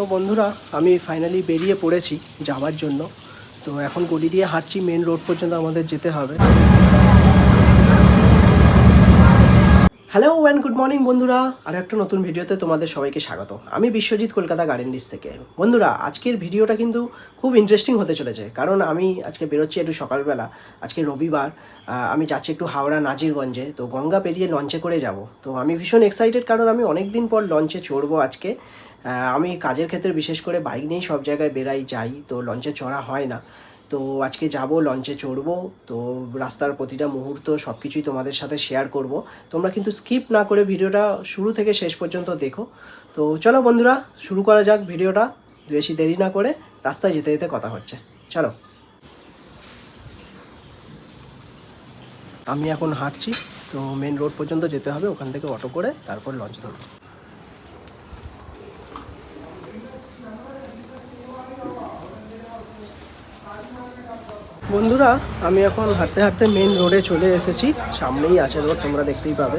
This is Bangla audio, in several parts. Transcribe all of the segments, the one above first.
তো বন্ধুরা আমি ফাইনালি বেরিয়ে পড়েছি যাওয়ার জন্য। তো এখন গলি দিয়ে হাঁটছি, মেন রোড পর্যন্ত আমাদের যেতে হবে। হ্যালো অ্যান্ড গুড মর্নিং বন্ধুরা, আর একটা নতুন ভিডিওতে তোমাদের সবাইকে স্বাগত। আমি বিশ্বজিৎ, কলকাতা গার্ডেন ডিস থেকে। বন্ধুরা আজকের ভিডিওটা কিন্তু খুব ইন্টারেস্টিং হতে চলেছে, কারণ আমি আজকে বেরোচ্ছি একটু সকালবেলা। আজকে রবিবার, আমি যাচ্ছি একটু হাওড়া নাজিরগঞ্জে। তো গঙ্গা পেরিয়ে লঞ্চে করে যাব। তো আমি ভীষণ এক্সাইটেড, কারণ আমি অনেক দিন পর লঞ্চে চড়বো আজকে। আমি কাজের ক্ষেত্রে বিশেষ করে বাইক নিয়েই সব জায়গায় বেরাই যাই, তো লঞ্চে চড়া হয় না। তো আজকে যাব, লঞ্চে চড়বো। তো রাস্তার প্রতিটা মুহূর্ত সব কিছুই তোমাদের সাথে শেয়ার করব। তোমরা কিন্তু স্কিপ না করে ভিডিওটা শুরু থেকে শেষ পর্যন্ত দেখো। তো চলো বন্ধুরা, শুরু করা যাক ভিডিওটা। বেশি দেরি না করে রাস্তায় যেতে যেতে কথা হচ্ছে, চলো। আমি এখন হাঁটছি, তো মেন রোড পর্যন্ত যেতে হবে, ওখান থেকে অটো করে তারপর লঞ্চ ধরবো। বন্ধুরা আমি এখন হাঁটতে হাঁটতে মেন রোডে চলে এসেছি। সামনেই আছে রোড, তোমরা দেখতেই পাবে।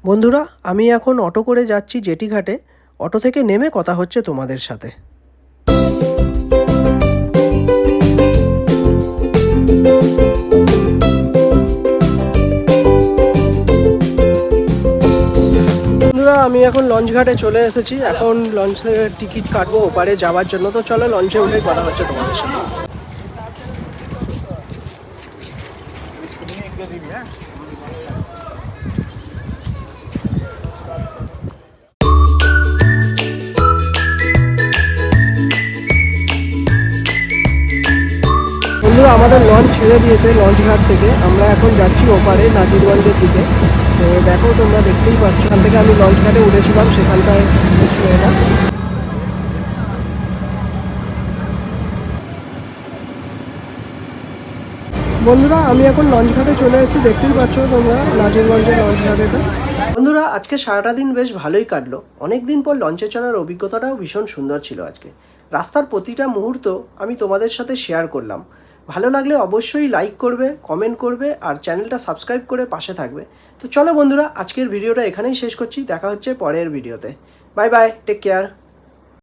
বন্ধুরা আমি এখন অটো করে যাচ্ছি জেটি ঘাটে। অটো থেকে নেমে কথা হচ্ছে তোমাদের সাথে। বন্ধুরা আমি এখন লঞ্চ ঘাটে চলে এসেছি। এখন লঞ্চের টিকিট কাটবো ওপারে যাওয়ার জন্য। তো চলো লঞ্চে উঠে কথা হচ্ছে তোমাদের সাথে। বন্ধুরা আমাদের লঞ্চ ছেড়ে দিয়েছে লঞ্চ ঘাট থেকে। আমরা এখন যাচ্ছি ওপারে নাজিরগঞ্জের দিকে। তো দেখো, তোমরা দেখতেই পাচ্ছ, ওখান থেকে আমি লঞ্চ ঘাটে উঠেছিলাম, সেখানটায় এটা। বন্ধুরা আমি এখন লঞ্চ ঘাটে চলে এসেছি, দেখতেই পাচ্ছ তোমরা নাজিরগঞ্জের লঞ্চ ঘাট এটা। বন্ধুরা আজকে সারাটা দিন বেশ ভালোই কাটলো। অনেক দিন পর লঞ্চে চড়ার অভিজ্ঞতাটাও ভীষণ সুন্দর ছিল আজকে। রাস্তার প্রতিটা মুহূর্ত আমি তোমাদের সাথে শেয়ার করলাম। ভালো লাগলে অবশ্যই লাইক করবে, কমেন্ট করবে, আর চ্যানেলটা সাবস্ক্রাইব করে পাশে থাকবে। তো চলো বন্ধুরা, আজকের ভিডিওটা এখানেই শেষ করছি। দেখা হচ্ছে পরের ভিডিওতে। Bye bye, take care.